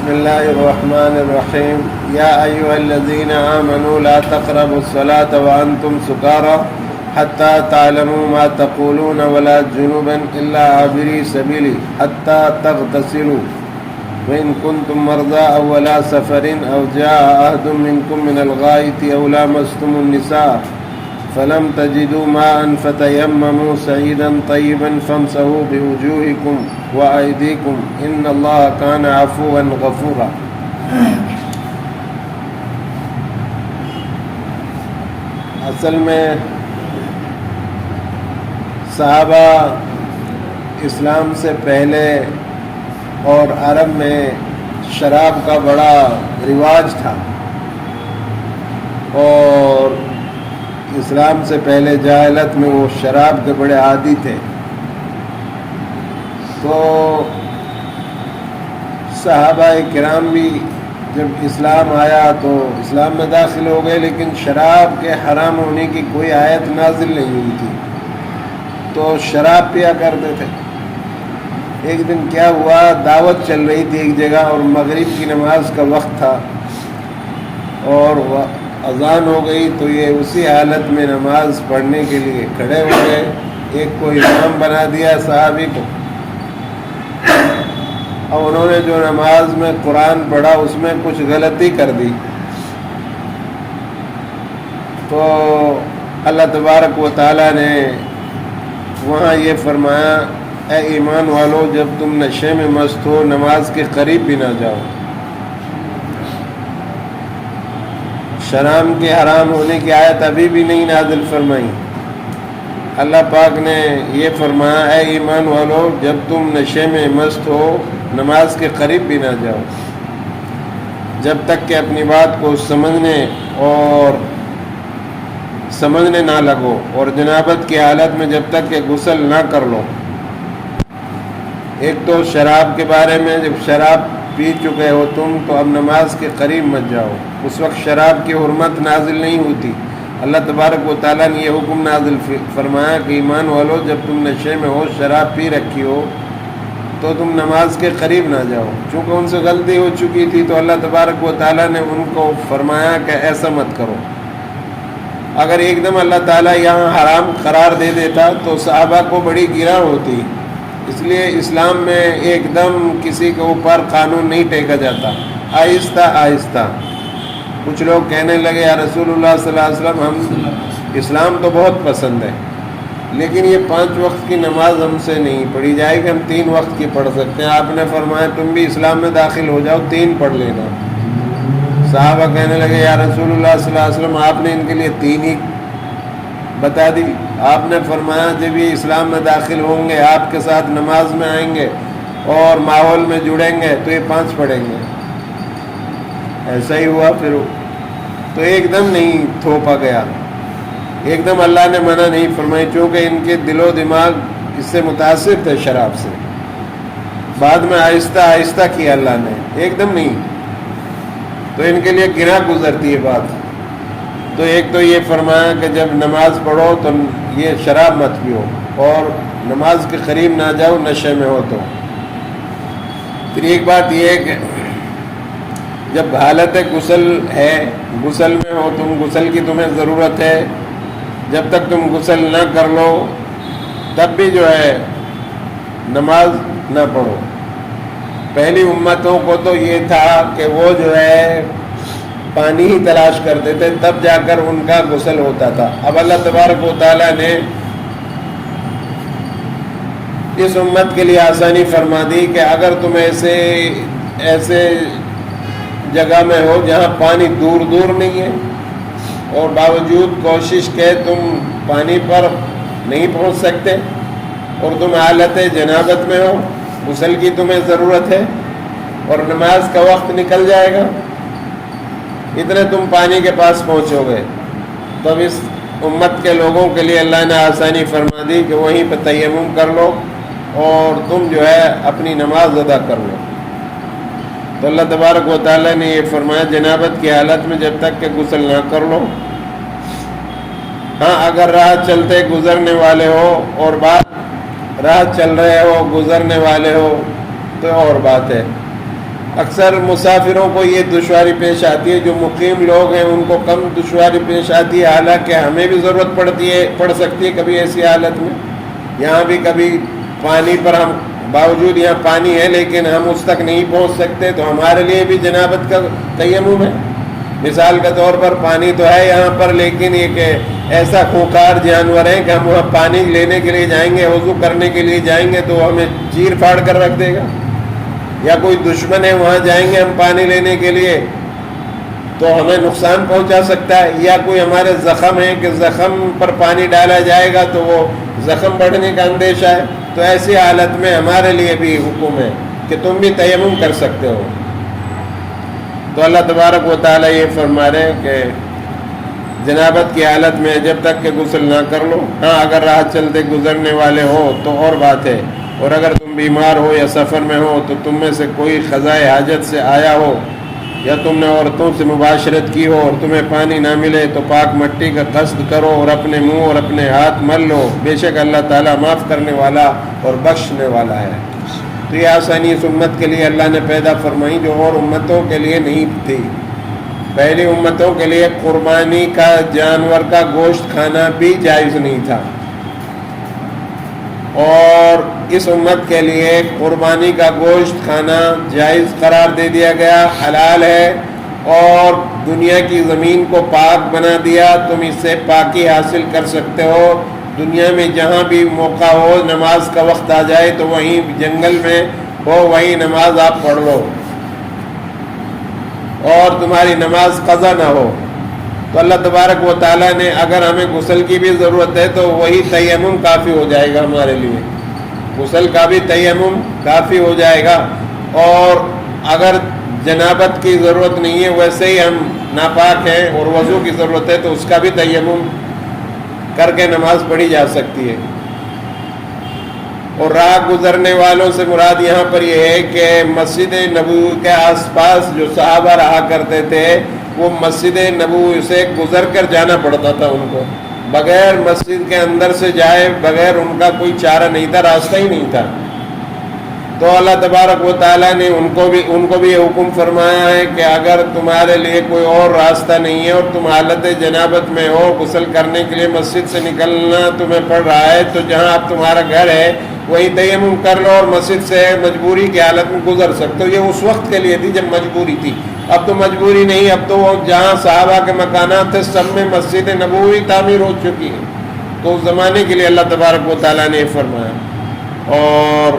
بسم الله الرحمن الرحيم يا أيها الذين آمنوا لا تقربوا الصلاة وأنتم سكارى حتى تعلموا ما تقولون ولا جنبا إلا عابري سبيل حتى تغتسلوا وإن كنتم مرضى أو على سفر أو جاء أحد منكم من الغائط أو لامستم النساء فلم تجدوا ماء فتيمموا سعيدا طيبا فامسحوا بوجوهكم وأيديكم إن الله كان عفوا غفورا. اصل میں صحابہ اسلام سے پہلے اور عرب میں شراب کا بڑا رواج تھا، اور اسلام سے پہلے جاہلت میں وہ شراب کے بڑے عادی تھے. تو صحابہ کرام بھی جب اسلام آیا تو اسلام میں داخل ہو گئے، لیکن شراب کے حرام ہونے کی کوئی آیت نازل نہیں ہوئی تھی، تو شراب پیا کرتے تھے. ایک دن کیا ہوا، دعوت چل رہی تھی ایک جگہ اور مغرب کی نماز کا وقت تھا اور اذان ہو گئی، تو یہ اسی حالت میں نماز پڑھنے کے لیے کھڑے ہو گئے. ایک کو امام بنا دیا صحابی کو، اور انہوں نے جو نماز میں قرآن پڑھا اس میں کچھ غلطی کر دی. تو اللہ تبارک و تعالیٰ نے وہاں یہ فرمایا، اے ایمان والو، جب تم نشے میں مست ہو نماز کے قریب بھی نہ جاؤ. شراب کے حرام ہونے کی آیت ابھی بھی نہیں نازل فرمائی. اللہ پاک نے یہ فرمایا، اے ایمان والو، جب تم نشے میں مست ہو نماز کے قریب بھی نہ جاؤ، جب تک کہ اپنی بات کو سمجھنے نہ لگو، اور جنابت کی حالت میں جب تک کہ غسل نہ کر لو. ایک تو شراب کے بارے میں، جب شراب پی چکے ہو تم تو اب نماز کے قریب مت جاؤ. اس وقت شراب کی حرمت نازل نہیں ہوتی. اللہ تبارک و تعالیٰ نے یہ حکم نازل فرمایا کہ ایمان والو، جب تم نشے میں ہو، شراب پی رکھی ہو، تو تم نماز کے قریب نہ جاؤ. چونکہ ان سے غلطی ہو چکی تھی تو اللہ تبارک و تعالیٰ نے ان کو فرمایا کہ ایسا مت کرو. اگر ایک دم اللہ تعالیٰ یہاں حرام قرار دے دیتا تو صحابہ کو بڑی گرا ہوتی. اس لیے اسلام میں ایک دم کسی کے اوپر قانون نہیں ٹیکا جاتا، آہستہ آہستہ. کچھ لوگ کہنے لگے، یا رسول اللہ صلی اللہ علیہ وسلم، ہم اسلام تو بہت پسند ہے، لیکن یہ 5 وقت کی نماز ہم سے نہیں پڑھی جائے گی، ہم 3 وقت کی پڑھ سکتے ہیں. آپ نے فرمایا تم بھی اسلام میں داخل ہو جاؤ، 3 پڑھ لینا. صحابہ کہنے لگے، یا رسول اللہ صلی اللہ علیہ وسلم، آپ نے ان کے لیے 3 ہی بتا دی. آپ نے فرمایا جب یہ اسلام میں داخل ہوں گے، آپ کے ساتھ نماز میں آئیں گے اور ماحول میں جڑیں گے تو یہ 5 پڑھیں گے. ایسا ہی ہوا. پھر تو ایک دم نہیں تھوپا گیا، ایک دم اللہ نے منع نہیں فرمائی، چونکہ ان کے دل و دماغ اس سے متاثر تھے شراب سے. بعد میں آہستہ آہستہ کیا اللہ نے، ایک دم نہیں. تو ان کے لیے گناہ گزرتی ہے بات. تو ایک تو یہ فرمایا کہ جب نماز پڑھو تو یہ شراب مت پیو اور نماز کے قریب نہ جاؤ نشے میں ہو تو. پھر ایک بات یہ ہے کہ جب حالت غسل ہے، غسل میں ہو تم، غسل کی تمہیں ضرورت ہے، جب تک تم غسل نہ کر لو تب بھی جو ہے نماز نہ پڑھو. پہلی امتوں کو تو یہ تھا کہ وہ جو ہے پانی ہی تلاش کرتے تھے، تب جا کر ان کا غسل ہوتا تھا. اب اللہ تبارک و تعالیٰ نے اس امت کے لیے آسانی فرما دی کہ اگر تم ایسے جگہ میں ہو جہاں پانی دور دور نہیں ہے اور باوجود کوشش کے تم پانی پر نہیں پہنچ سکتے اور تم حالت جنابت میں ہو، غسل کی تمہیں ضرورت ہے اور نماز کا وقت نکل جائے گا، اتنے تم پانی کے پاس پہنچو گے، تب اس امت کے لوگوں کے لیے اللہ نے آسانی فرما دی کہ وہیں پہ تیمم کر لو اور تم جو ہے اپنی نماز ادا کر لو. تو اللہ تبارک و تعالیٰ نے یہ فرمایا جنابت کی حالت میں جب تک کہ غسل نہ کر لو. ہاں اگر راہ چلتے گزرنے والے ہو اور راہ چل رہے ہو گزرنے والے ہو تو اور بات ہے. اکثر مسافروں کو یہ دشواری پیش آتی ہے، جو مقیم لوگ ہیں ان کو کم دشواری پیش آتی ہے، حالانکہ ہمیں بھی ضرورت پڑ سکتی ہے کبھی ایسی حالت میں۔ یہاں بھی کبھی پانی پر ہم باوجود یہاں پانی ہے لیکن ہم اس تک نہیں پہنچ سکتے، تو ہمارے لیے بھی جنابت کا تیمم ہے۔ مثال کے طور پر پانی تو ہے یہاں پر، لیکن ایک ایسا خونخوار جانور ہے کہ ہم وہاں پانی لینے کے لیے جائیں گے، وضو کرنے کے لیے جائیں گے تو ہمیں چیر پھاڑ کر رکھ دے گا، یا کوئی دشمن ہے وہاں جائیں گے ہم پانی لینے کے لیے تو ہمیں نقصان پہنچا سکتا ہے، یا کوئی ہمارے زخم ہے کہ زخم پر پانی ڈالا جائے گا تو وہ زخم بڑھنے کا اندیشہ ہے، تو ایسی حالت میں ہمارے لیے بھی حکم ہے کہ تم بھی تیمم کر سکتے ہو۔ تو اللہ تبارک و تعالیٰ یہ فرما رہے کہ جنابت کی حالت میں جب تک کہ غسل نہ کر لو، ہاں اگر راہ چلتے گزرنے والے ہو تو اور بات ہے، اور اگر تم بیمار ہو یا سفر میں ہو تو تم میں سے کوئی قضائے حاجت سے آیا ہو یا تم نے عورتوں سے مباشرت کی ہو اور تمہیں پانی نہ ملے تو پاک مٹی کا قصد کرو اور اپنے منہ اور اپنے ہاتھ مل لو، بے شک اللہ تعالیٰ معاف کرنے والا اور بخشنے والا ہے۔ تو یہ آسانی اس امت کے لیے اللہ نے پیدا فرمائی جو اور امتوں کے لیے نہیں تھی۔ پہلی امتوں کے لیے قربانی کا جانور کا گوشت کھانا بھی جائز نہیں تھا، اور اس امت کے لیے قربانی کا گوشت کھانا جائز قرار دے دیا گیا، حلال ہے، اور دنیا کی زمین کو پاک بنا دیا، تم اس سے پاکی حاصل کر سکتے ہو۔ دنیا میں جہاں بھی موقع ہو، نماز کا وقت آ جائے تو وہیں جنگل میں ہو وہیں نماز آپ پڑھ لو، اور تمہاری نماز قضا نہ ہو۔ تو اللہ تبارک و تعالیٰ نے اگر ہمیں غسل کی بھی ضرورت ہے تو وہی تیمم کافی ہو جائے گا ہمارے لیے، غسل کا بھی تیمم کافی ہو جائے گا، اور اگر جنابت کی ضرورت نہیں ہے، ویسے ہی ہم ناپاک ہیں اور وضو کی ضرورت ہے تو اس کا بھی تیمم کر کے نماز پڑھی جا سکتی ہے۔ اور راہ گزرنے والوں سے مراد یہاں پر یہ ہے کہ مسجد نبوی کے آس پاس جو صحابہ رہا کرتے تھے وہ مسجد نبوی سے گزر کر جانا پڑتا تھا، ان کو بغیر مسجد کے اندر سے جائے بغیر ان کا کوئی چارہ نہیں تھا، راستہ ہی نہیں تھا۔ تو اللہ تبارک و تعالیٰ نے ان کو بھی یہ حکم فرمایا ہے کہ اگر تمہارے لیے کوئی اور راستہ نہیں ہے اور تم حالت جنابت میں ہو، غسل کرنے کے لیے مسجد سے نکلنا تمہیں پڑ رہا ہے، تو جہاں اب تمہارا گھر ہے وہی تیمم کر لو اور مسجد سے مجبوری کی حالت میں گزر سکتے ہو۔ یہ اس وقت کے لیے تھی جب مجبوری تھی، اب تو مجبوری نہیں، اب تو جہاں صحابہ کے مکانات تھے سب میں مسجد نبوی تعمیر ہو چکی ہے، تو اس زمانے کے لیے اللہ تبارک و تعالیٰ نے فرمایا۔ اور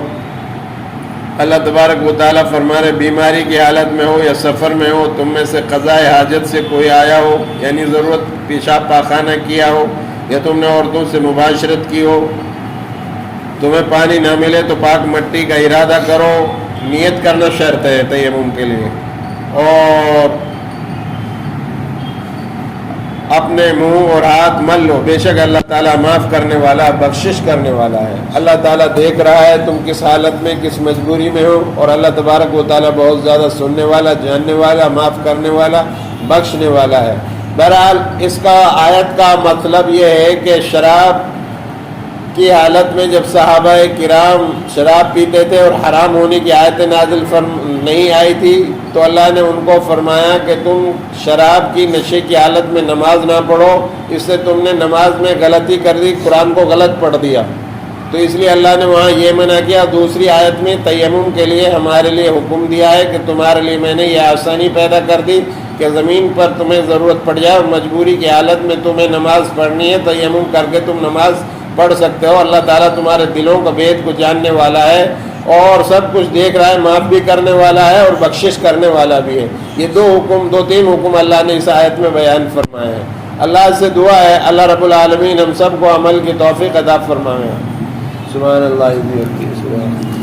اللہ تبارک و تعالیٰ فرما رہے بیماری کی حالت میں ہو یا سفر میں ہو، تم میں سے قضائے حاجت سے کوئی آیا ہو، یعنی ضرورت پیشاب پاخانہ کیا ہو، یا تم نے عورتوں سے مباشرت کی ہو، تمہیں پانی نہ ملے تو پاک مٹی کا ارادہ کرو، نیت کرنا شرط ہے تیمم کے لیے، اور اپنے منہ اور ہاتھ مل لو، بے شک اللہ تعالیٰ معاف کرنے والا بخشش کرنے والا ہے۔ اللہ تعالیٰ دیکھ رہا ہے تم کس حالت میں کس مجبوری میں ہو، اور اللہ تبارک و تعالیٰ بہت زیادہ سننے والا، جاننے والا، معاف کرنے والا، بخشنے والا ہے۔ بہرحال اس کا آیت کا مطلب یہ ہے کہ شراب کی حالت میں جب صحابہ کرام شراب پیتے تھے اور حرام ہونے کی آیت نازل نہیں آئی تھی تو اللہ نے ان کو فرمایا کہ تم شراب کی نشے کی حالت میں نماز نہ پڑھو، اس سے تم نے نماز میں غلطی کر دی، قرآن کو غلط پڑھ دیا، تو اس لیے اللہ نے وہاں یہ منع کیا۔ دوسری آیت میں تیمم کے لیے ہمارے لیے حکم دیا ہے کہ تمہارے لیے میں نے یہ آسانی پیدا کر دی کہ زمین پر تمہیں ضرورت پڑ جائے اور مجبوری کی حالت میں تمہیں نماز پڑھنی ہے، تیمم کر کے تم نماز پڑھ سکتے ہو۔ اللہ تعالیٰ تمہارے دلوں کا بھید کو جاننے والا ہے اور سب کچھ دیکھ رہا ہے، معاف بھی کرنے والا ہے اور بخشش کرنے والا بھی ہے۔ یہ دو تین حکم اللہ نے اس آیت میں بیان فرمائے ہیں۔ اللہ سے دعا ہے اللہ رب العالمین ہم سب کو عمل کی توفیق عطا فرمائے۔ سبحان اللہ۔